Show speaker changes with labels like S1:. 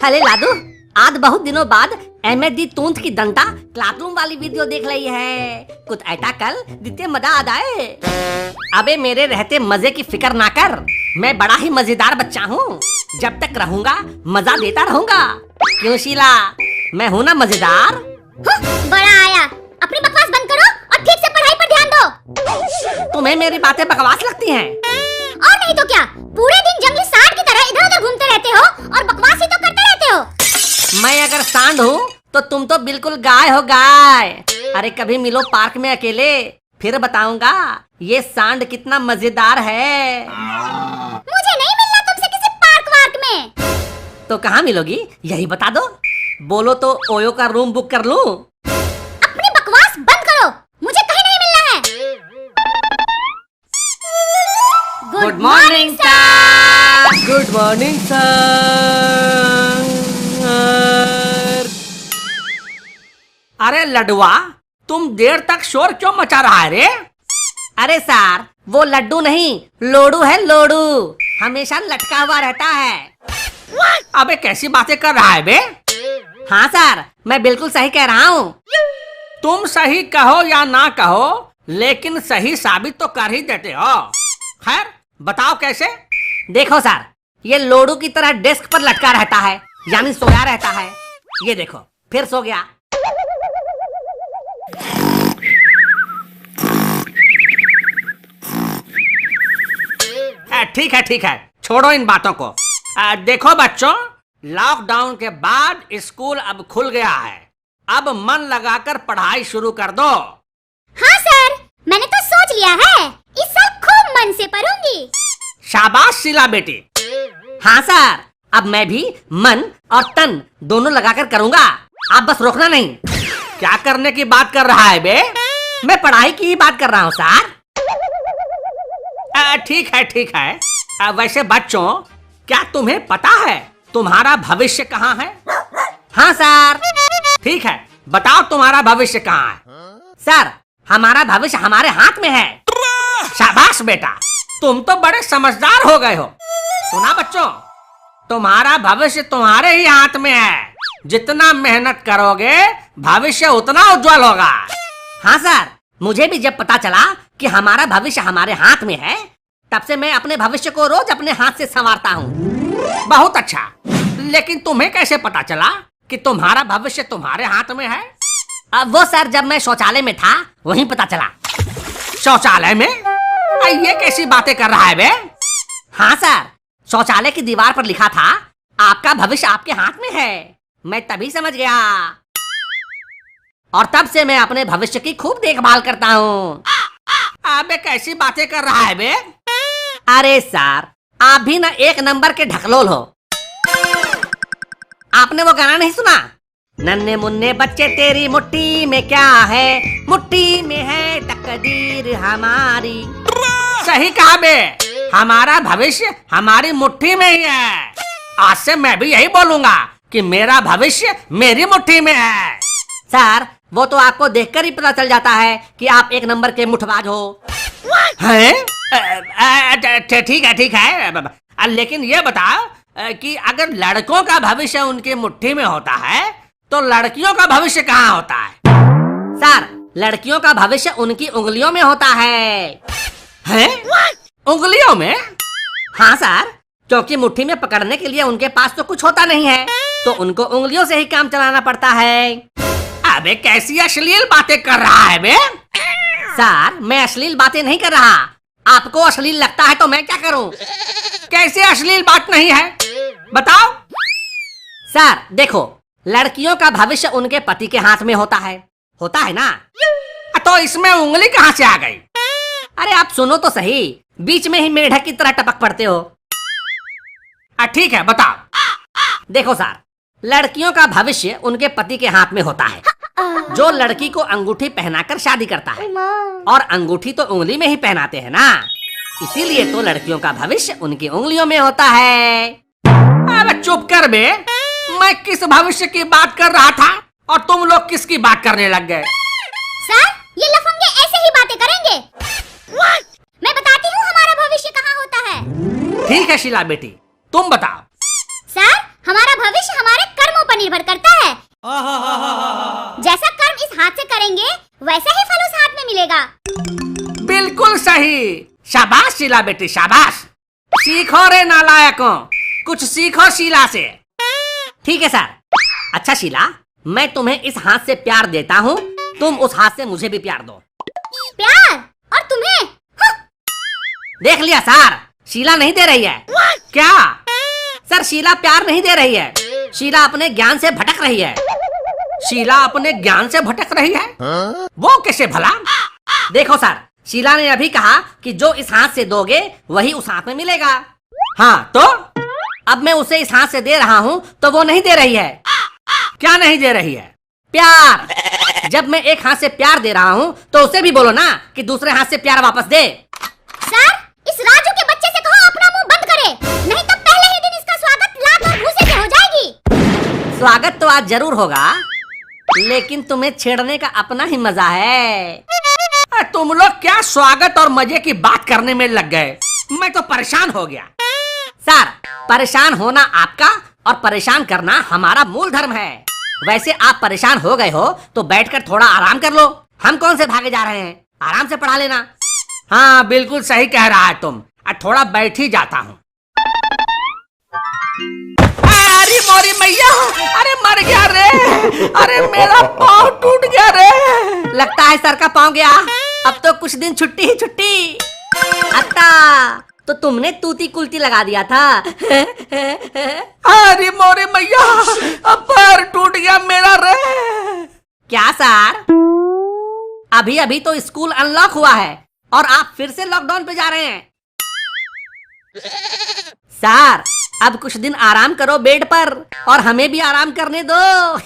S1: हले लादू, आज बहुत दिनों बाद दी तूंत की दंता क्लासरूम वाली वीडियो देख रही है। कुछ ऐसा कल जितने मजा आ जाए। अबे मेरे रहते मजे की फिक्र ना कर, मैं बड़ा ही मजेदार बच्चा हूँ। जब तक रहूंगा मजा देता रहूंगा। क्यों शीला, मैं हूँ ना मजेदार।
S2: बड़ा आया, अपनी बकवास बंद करो और ठीक से पढ़ाई पर ध्यान दो।
S1: तुम्हें मेरी बातें बकवास लगती हैं?
S2: और नहीं तो क्या, पूरे दिन जंगली सांड की तरह इधर उधर घूमते रहते हो और बकवास ही तो करते रहते हो।
S1: मैं अगर सांड हूँ तो तुम तो बिल्कुल गाय हो, गाय। अरे कभी मिलो पार्क में अकेले, फिर बताऊंगा ये सांड कितना मजेदार है।
S2: मुझे नहीं मिलना तुमसे किसी पार्क वार्क में।
S1: तो कहाँ मिलोगी यही बता दो। बोलो तो ओयो का रूम बुक कर लूं?
S2: अपनी बकवास बंद करो, मुझे कहीं नहीं मिलना है।
S1: Good morning sir. Good morning sir. अरे लडुआ, तुम देर तक शोर क्यों मचा रहा है रे? अरे सर, वो लड्डू नहीं लोडू है, लोडू। हमेशा लटका हुआ रहता है। अबे कैसी बातें कर रहा है बे? हाँ सर, मैं बिल्कुल सही कह रहा हूँ। तुम सही कहो या ना कहो, लेकिन सही साबित तो कर ही देते हो। खैर बताओ कैसे? देखो सर, ये लोडू की तरह डेस्क पर लटका रहता है, यानी सोया रहता है। ये देखो फिर सो गया। ठीक है ठीक है, छोड़ो इन बातों को। देखो बच्चों, लॉकडाउन के बाद स्कूल अब खुल गया है। अब मन लगाकर पढ़ाई शुरू कर दो।
S2: हाँ सर, मैंने तो सोच लिया है, इस साल खूब मन से पढ़ूंगी।
S1: शाबाश शीला बेटी। हाँ सर, अब मैं भी मन और तन दोनों लगाकर करूँगा। आप बस रोकना नहीं। क्या करने की बात कर रहा है बे? मैं पढ़ाई की ही बात कर रहा हूँ सर। ठीक है ठीक है। वैसे बच्चों, क्या तुम्हें पता है तुम्हारा भविष्य कहाँ है? हाँ सर। ठीक है, बताओ तुम्हारा भविष्य कहाँ है? सर, हमारा भविष्य हमारे हाथ में है। शाबाश बेटा, तुम तो बड़े समझदार हो गए हो। सुना बच्चों, तुम्हारा भविष्य तुम्हारे ही हाथ में है। जितना मेहनत करोगे भविष्य उतना उज्जवल होगा। हाँ सर, मुझे भी जब पता चला कि हमारा भविष्य हमारे हाथ में है, तब से मैं अपने भविष्य को रोज अपने हाथ से संवारता हूँ। बहुत अच्छा, लेकिन तुम्हें कैसे पता चला कि तुम्हारा भविष्य तुम्हारे हाथ में है? अब वो सर, जब मैं शौचालय में था वहीं पता चला। शौचालय में? ये कैसी बातें कर रहा है बे? हाँ सर, शौचालय की दीवार पर लिखा था आपका भविष्य आपके हाथ में है। मैं तभी समझ गया, और तब से मैं अपने भविष्य की खूब देखभाल करता हूँ। अबे कैसी बातें कर रहा है बे? अरे सर, आप भी ना एक नंबर के ढकलोल हो। आपने वो गाना नहीं सुना? नन्हे मुन्ने बच्चे तेरी मुट्ठी में क्या है, मुट्ठी में है तकदीर हमारी। सही कहा बे, हमारा भविष्य हमारी मुट्ठी में ही है। आज से मैं भी यही बोलूंगा कि मेरा भविष्य मेरी मुट्ठी में है। सर, वो तो आपको देखकर ही पता चल जाता है कि आप एक नंबर के मुठबाज हो। हैं? ठीक है ठीक है, लेकिन ये बताओ कि अगर लड़कों का भविष्य उनकी मुट्ठी में होता है तो लड़कियों का भविष्य कहाँ होता है? सर, लड़कियों का भविष्य उनकी उंगलियों में होता है। हैं? उंगलियों में? हाँ सर, क्योंकि मुट्ठी में पकड़ने के लिए उनके पास तो कुछ होता नहीं है, तो उनको उंगलियों से ही काम चलाना पड़ता है। अबे कैसी अश्लील बातें कर रहा है बे? सर, मैं अश्लील बातें नहीं कर रहा। आपको अश्लील लगता है तो मैं क्या करूं? कैसे अश्लील बात नहीं है, बताओ। सर देखो, लड़कियों का भविष्य उनके पति के हाथ में होता है ना? तो इसमें उंगली कहाँ से आ गई? अरे आप सुनो तो सही, बीच में ही मेढक की तरह टपक पड़ते हो। ठीक है बताओ। देखो सर, लड़कियों का भविष्य उनके पति के हाथ में होता है, जो लड़की को अंगूठी पहनाकर शादी करता है, और अंगूठी तो उंगली में ही पहनाते हैं ना, इसीलिए तो लड़कियों का भविष्य उनकी उंगलियों में होता है। अबे चुप कर बे, मैं किस भविष्य की बात कर रहा था और तुम लोग किसकी बात करने लग गए?
S2: सर, ये लफंगे ऐसे ही बातें करेंगे। मैं बताती हूँ हमारा भविष्य कहाँ होता है।
S1: ठीक है शीला बेटी, तुम बताओ।
S2: सर, हमारा भविष्य हमारे वैसा ही फल उस हाथ में मिलेगा।
S1: बिल्कुल सही। शाबाश शीला बेटी, शाबाश। सीखो रे नालायकों, कुछ सीखो शीला से। ठीक है सर। अच्छा शीला, मैं तुम्हें इस हाथ से प्यार देता हूँ, तुम उस हाथ से मुझे भी प्यार दो।
S2: प्यार? और तुम्हें?
S1: देख लिया सर, शीला नहीं दे रही है। क्या सर, शीला प्यार नहीं दे रही है, शीला अपने ज्ञान से भटक रही है। शीला अपने ज्ञान से भटक रही है? वो कैसे भला? देखो सर, शीला ने अभी कहा कि जो इस हाथ से दोगे वही उस हाथ में मिलेगा। हाँ तो अब मैं उसे इस हाथ से दे रहा हूँ तो वो नहीं दे रही है। क्या नहीं दे रही है? प्यार। जब मैं एक हाथ से प्यार दे रहा हूँ तो उसे भी बोलो ना कि दूसरे हाथ से प्यार वापस दे।
S2: सर, इस राजू के बच्चे से कहो अपना मुंह बंद करे, नहीं तो पहले ही दिन इसका स्वागत लात और भूसे से हो जाएगी।
S1: स्वागत तो आज जरूर होगा, लेकिन तुम्हें छेड़ने का अपना ही मजा है। तुम लोग क्या स्वागत और मजे की बात करने में लग गए, मैं तो परेशान हो गया। सर, परेशान होना आपका और परेशान करना हमारा मूल धर्म है। वैसे आप परेशान हो गए हो तो बैठकर थोड़ा आराम कर लो, हम कौन से भागे जा रहे हैं, आराम से पढ़ा लेना। हाँ बिल्कुल सही कह रहा है तुम, थोड़ा बैठ ही जाता हूँ। अरे मोरी मैया, अरे मर गया रे, अरे मेरा पाँव टूट गया रे। लगता है सर का पाँव गया, अब तो कुछ दिन छुट्टी ही छुट्टी। अच्छा, तो तुमने तूती कुलती लगा दिया था। अरे मोरे मैया, अब पैर टूट गया मेरा रे। क्या सर, अभी अभी तो स्कूल अनलॉक हुआ है और आप फिर से लॉकडाउन पे जा रहे हैं। सर, अब कुछ दिन आराम करो बेड पर और हमें भी आराम करने दो।